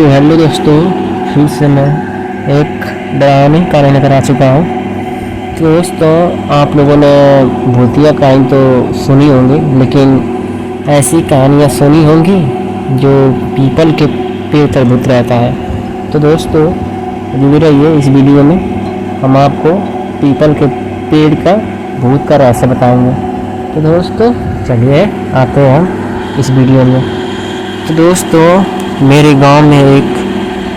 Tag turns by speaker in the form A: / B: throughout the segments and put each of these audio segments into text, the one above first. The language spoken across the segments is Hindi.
A: हेलो दोस्तों, फिर से मैं एक डरावनी कहानी लेकर आ चुका हूँ। तो दोस्तों, आप लोगों ने भूतिया कहानी तो सुनी होंगी, लेकिन ऐसी कहानियाँ सुनी होंगी जो पीपल के पेड़ पर भूत रहता है। तो दोस्तों, जुड़े रहिए इस वीडियो में। हम आपको पीपल के पेड़ का भूत का रहस्य बताएंगे। तो दोस्तों चलिए आते हैं इस वीडियो में। तो दोस्तों, मेरे गांव में 1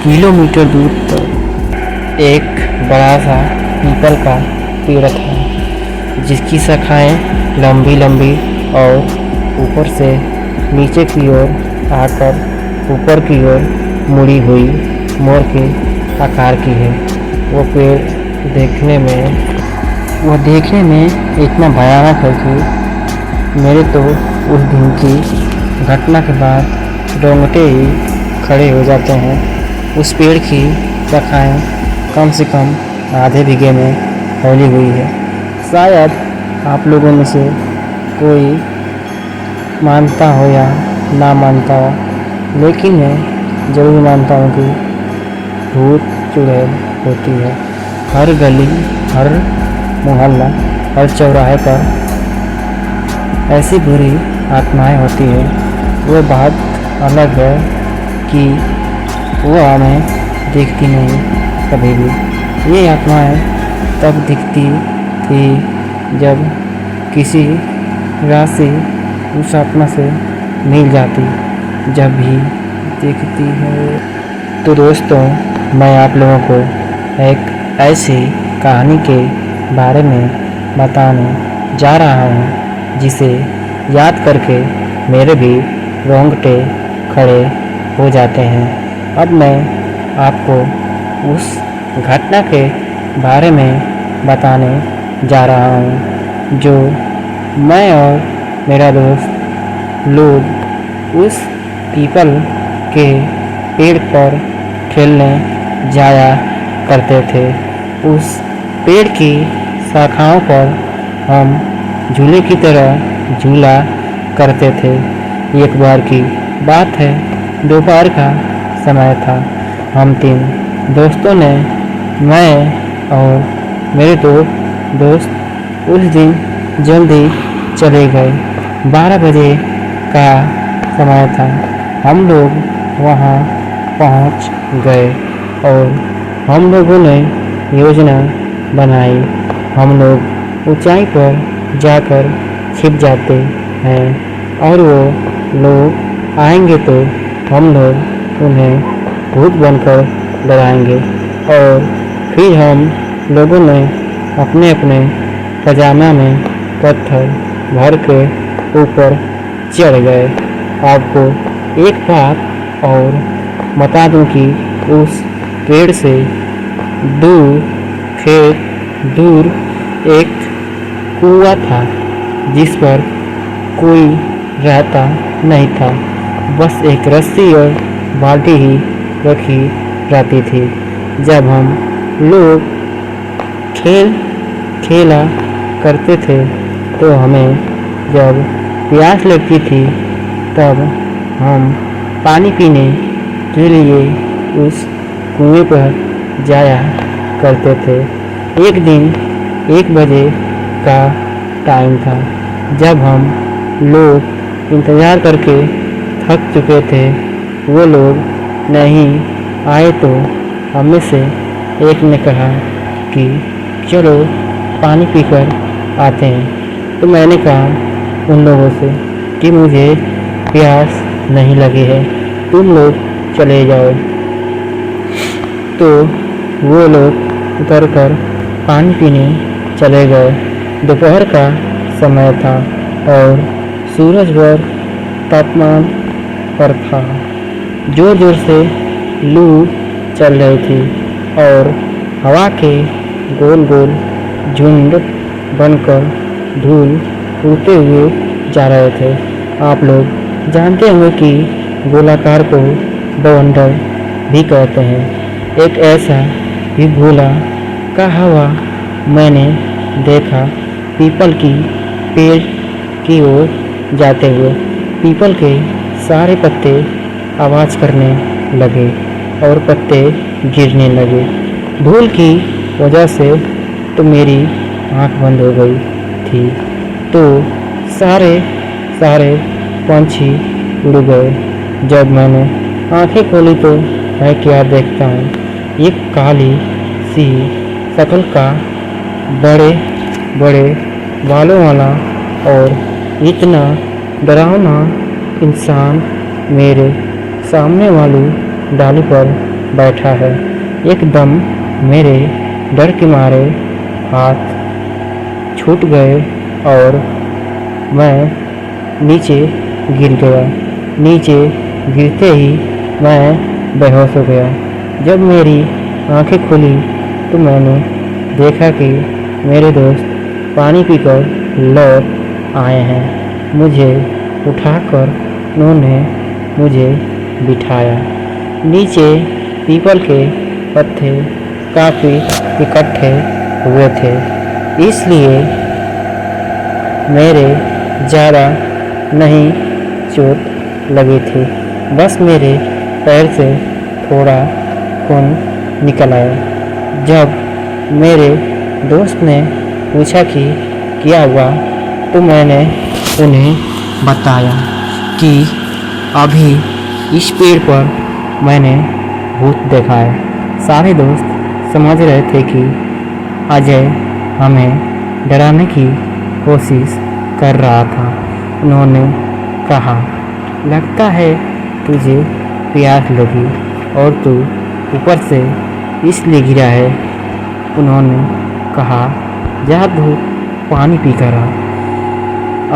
A: किलोमीटर दूर पर एक बड़ा सा पीपल का पेड़ था, जिसकी शाखाएं लंबी लंबी और ऊपर से नीचे की ओर आकर ऊपर की ओर मुड़ी हुई मोर के आकार की है। वो पेड़ देखने में इतना भयानक है कि मेरे तो उस दिन की घटना के बाद रोंगटे ही खड़े हो जाते हैं। उस पेड़ की शाखाएं कम से कम आधे बीघे में फैली हुई है। शायद आप लोगों में से कोई मानता हो या ना मानता हो, लेकिन मैं ज़रूर मानता हूँ कि भूत चुड़ैल होती है। हर गली, हर मोहल्ला, हर चौराहे पर ऐसी बुरी आत्माएं होती है। वो बात अलग है कि वो हमें दिखती नहीं कभी भी। ये आत्माएं तब दिखती थी जब किसी राशि उस आत्मा से मिल जाती, जब भी दिखती है। तो दोस्तों, मैं आप लोगों को एक ऐसी कहानी के बारे में बताने जा रहा हूँ जिसे याद करके मेरे भी रोंगटे खड़े हो जाते हैं। अब मैं आपको उस घटना के बारे में बताने जा रहा हूँ जो मैं और मेरा दोस्त लोग उस पीपल के पेड़ पर खेलने जाया करते थे। उस पेड़ की शाखाओं पर हम झूले की तरह झूला करते थे। एक बार की बात है, दोपहर का समय था। हम 3 दोस्तों ने, मैं और मेरे 2 दोस्त उस दिन जल्दी चले गए। 12 बजे का समय था। हम लोग वहाँ पहुँच गए और हम लोगों ने योजना बनाई। हम लोग ऊंचाई पर जाकर छिप जाते हैं और वो लोग आएंगे तो हम लोग उन्हें भूत बनकर डराएंगे। और फिर हम लोगों ने अपने अपने पजामा में पत्थर भर के ऊपर चढ़ गए। आपको एक बात और बता दूं कि उस पेड़ से दूर एक कुआं था, जिस पर कोई रहता नहीं था। बस एक रस्सी और बाल्टी ही रखी रहती थी। जब हम लोग खेला करते थे तो हमें जब प्यास लगती थी तब हम पानी पीने के लिए उस कुएं पर जाया करते थे। एक दिन 1 बजे का टाइम था। जब हम लोग इंतज़ार करके थक चुके थे, वो लोग नहीं आए तो हमें से एक ने कहा कि चलो पानी पीकर आते हैं। तो मैंने कहा उन लोगों से कि मुझे प्यास नहीं लगी है, तुम लोग चले जाओ। तो वो लोग उतरकर पानी पीने चले गए। दोपहर का समय था और सूरज भर तापमान पर था। जोर जोर से लू चल रही थी और हवा के गोल गोल झुंड बनकर धूल उड़ते हुए जा रहे थे। आप लोग जानते होंगे कि गोलाकार को बवंडर भी कहते हैं। एक ऐसा ही गोला का हवा मैंने देखा पीपल की पेड़ की ओर जाते हुए। पीपल के सारे पत्ते आवाज़ करने लगे। और पत्ते गिरने लगे। धूल की वजह से तो मेरी आँख बंद हो गई थी, तो सारे सारे पंछी उड़ गए। जब मैंने आंखें खोली तो मैं क्या देखता हूँ, एक काली सी शक्ल का बड़े बड़े बालों वाला और इतना डरावना इंसान मेरे सामने वाली डाली पर बैठा है। एकदम मेरे डर के मारे हाथ छूट गए और मैं नीचे गिर गया। नीचे गिरते ही मैं बेहोश हो गया। जब मेरी आंखें खुली तो मैंने देखा कि मेरे दोस्त पानी पीकर लौट आए हैं। मुझे उठाकर उन्होंने मुझे बिठाया। नीचे पीपल के पत्ते काफ़ी इकट्ठे हुए थे, इसलिए मेरे ज़्यादा नहीं चोट लगी थी। बस मेरे पैर से थोड़ा खून निकल आया। जब मेरे दोस्त ने पूछा कि क्या हुआ तो मैंने उन्हें बताया कि अभी इस पेड़ पर मैंने भूत देखा है। सारे दोस्त समझ रहे थे कि अजय हमें डराने की कोशिश कर रहा था। उन्होंने कहा, लगता है तुझे प्यास लगी और तू ऊपर से इसलिए गिरा है। उन्होंने कहा, जा तू पानी पी कर आ।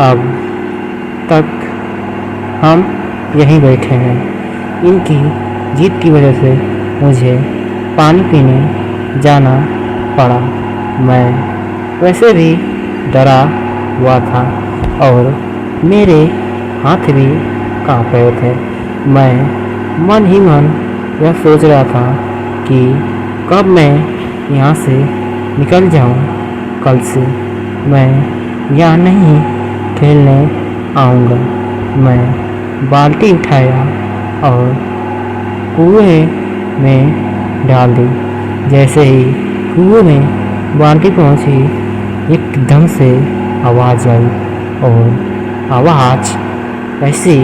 A: अब तक हम यहीं बैठे हैं। इनकी जिद की वजह से मुझे पानी पीने जाना पड़ा। मैं वैसे भी डरा हुआ था और मेरे हाथ भी काँप रहे थे। मैं मन ही मन यह सोच रहा था कि कब मैं यहाँ से निकल जाऊँ। कल से मैं यहाँ नहीं खेलने आऊँगा। मैं बाल्टी उठाया और कुएं में डाल दी। जैसे ही कुएं में बाल्टी पहुँची, एकदम से आवाज़ आई और आवाज़ ऐसी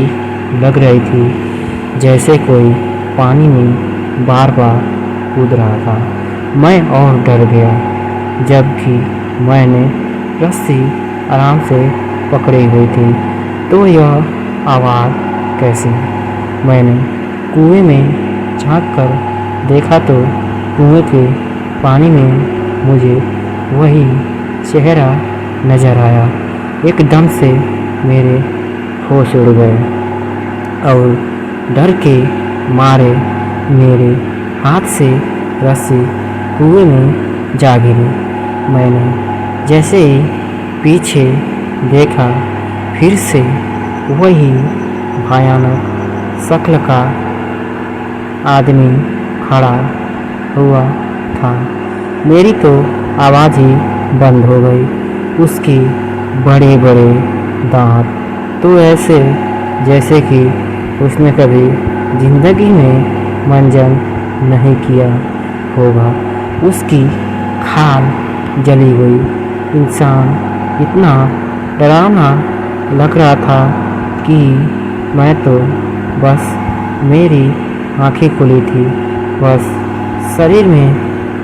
A: लग रही थी जैसे कोई पानी में बार बार कूद रहा था। मैं और डर गया, जबकि मैंने रस्सी आराम से पकड़ी हुई थी। तो यह आवाज़ कैसी? मैंने कुएं में झांक कर देखा तो कुएं के पानी में मुझे वही चेहरा नज़र आया। एकदम से मेरे होश उड़ गए और डर के मारे मेरे हाथ से रस्सी कुएं में जा गिरी। मैंने जैसे ही पीछे देखा, फिर से वही भयानक शक्ल का आदमी खड़ा हुआ था। मेरी तो आवाज़ ही बंद हो गई। उसकी बड़े बड़े दांत तो ऐसे जैसे कि उसने कभी ज़िंदगी में मंजन नहीं किया होगा। उसकी खाल जली हुई इंसान इतना डरावना लग रहा था कि मैं तो बस मेरी आंखें खुली थी, बस शरीर में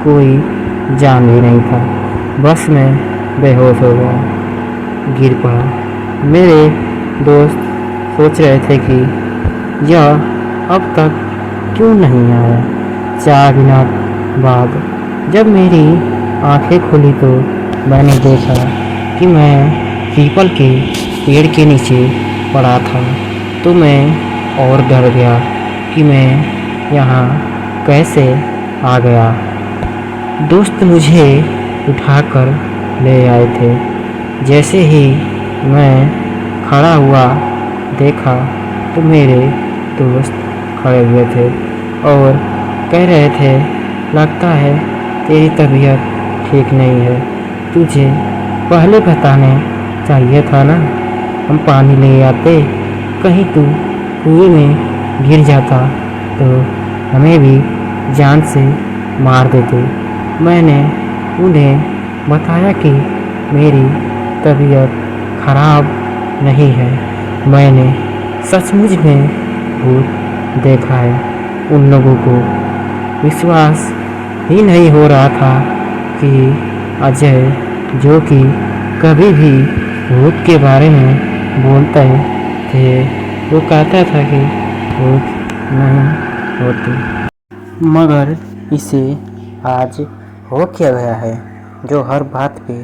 A: कोई जान भी नहीं था। बस मैं बेहोश हो गया, गिर पड़ा। मेरे दोस्त सोच रहे थे कि यह अब तक क्यों नहीं आया। 4 मिनट बाद जब मेरी आंखें खुली तो मैंने देखा कि मैं पीपल के पेड़ के नीचे पड़ा था। तो मैं और डर गया कि मैं यहाँ कैसे आ गया। दोस्त मुझे उठाकर ले आए थे। जैसे ही मैं खड़ा हुआ देखा तो मेरे दोस्त खड़े हुए थे और कह रहे थे, लगता है तेरी तबीयत ठीक नहीं है, तुझे पहले बताने चाहिए था ना, हम पानी ले आते। कहीं तू कुएं में गिर जाता तो हमें भी जान से मार देते। मैंने उन्हें बताया कि मेरी तबीयत खराब नहीं है, मैंने सचमुच में भूत देखा है। उन लोगों को विश्वास ही नहीं हो रहा था कि अजय, जो कि कभी भी भूत के बारे में बोलते थे, वो कहता था कि भूत नहीं होती, मगर इसे आज हो क्या गया है जो हर बात पे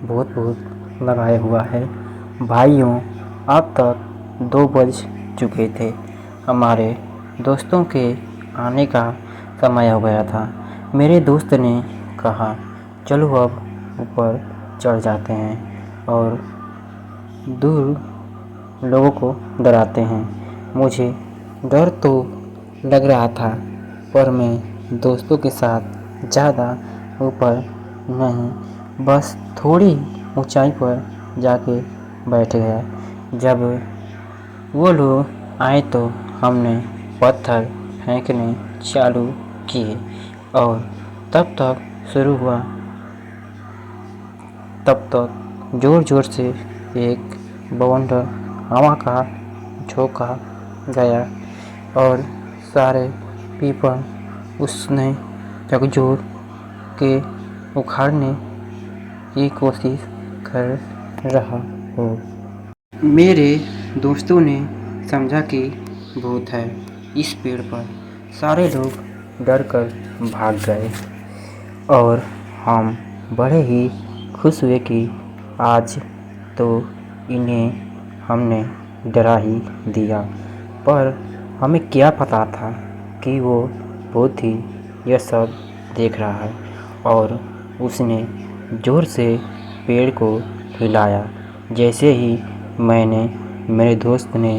A: भूत भूत लगाए हुआ है। भाइयों, अब तक 2 बज चुके थे। हमारे दोस्तों के आने का समय हो गया था। मेरे दोस्त ने कहा, चलो अब ऊपर चढ़ जाते हैं और दूर लोगों को डराते हैं। मुझे डर तो लग रहा था, पर मैं दोस्तों के साथ ज़्यादा ऊपर नहीं, बस थोड़ी ऊंचाई पर जाके बैठ गया। जब वो लोग आए तो हमने पत्थर फेंकने चालू किए और तब तक ज़ोर ज़ोर से एक बवंडर हवा का झोंका गया और सारे पीपल उसने झकझोर के उखाड़ने की कोशिश कर रहा हो। मेरे दोस्तों ने समझा कि भूत है इस पेड़ पर। सारे लोग डर कर भाग गए और हम बड़े ही खुश हुए कि आज तो इन्हें हमने डरा ही दिया। पर हमें क्या पता था कि वो भूत ही यह सब देख रहा है। और उसने ज़ोर से पेड़ को हिलाया। जैसे ही मेरे दोस्त ने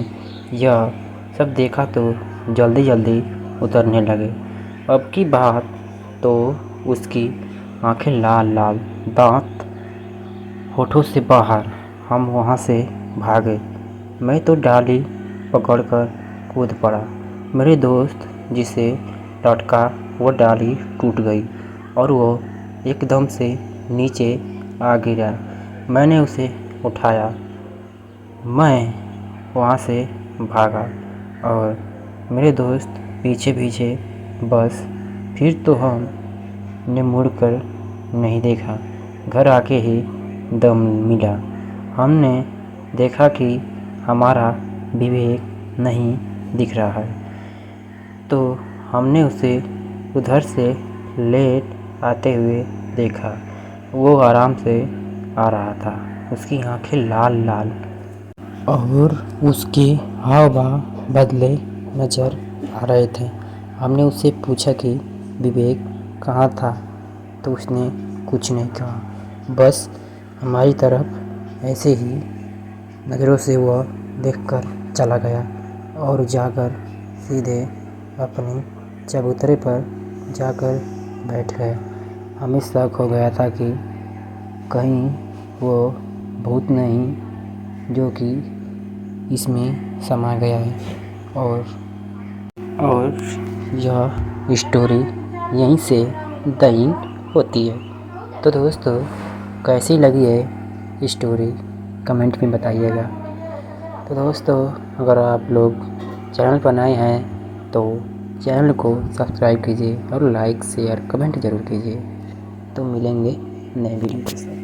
A: यह सब देखा तो जल्दी जल्दी उतरने लगे। अब की बात तो उसकी आंखें लाल लाल, दांत होठों से बाहर। हम वहाँ से भागे। मैं तो डाली पकड़कर कूद पड़ा। मेरे दोस्त जिसे लटका वो डाली टूट गई और वो एकदम से नीचे आ गिरा। मैंने उसे उठाया। मैं वहाँ से भागा और मेरे दोस्त पीछे पीछे। बस फिर तो हमने मुड़कर नहीं देखा। घर आके ही दम मिला। हमने देखा कि हमारा विवेक नहीं दिख रहा है, तो हमने उसे उधर से लेट आते हुए देखा। वो आराम से आ रहा था। उसकी आंखें लाल लाल और उसके हाव भाव बदले नज़र आ रहे थे। हमने उससे पूछा कि विवेक कहाँ था, तो उसने कुछ नहीं कहा। बस हमारी तरफ ऐसे ही नज़रों से वह देखकर चला गया और जाकर सीधे अपने चबूतरे पर जाकर बैठ गया। हमें शक हो गया था कि कहीं वो भूत नहीं जो कि इसमें समा गया है। और यह स्टोरी यहीं से द एंड होती है। तो दोस्तों, कैसी लगी है स्टोरी कमेंट में बताइएगा। तो दोस्तों, अगर आप लोग चैनल पर नए हैं तो चैनल को सब्सक्राइब कीजिए और लाइक शेयर कमेंट ज़रूर कीजिए। तो मिलेंगे नए वीडियो के साथ।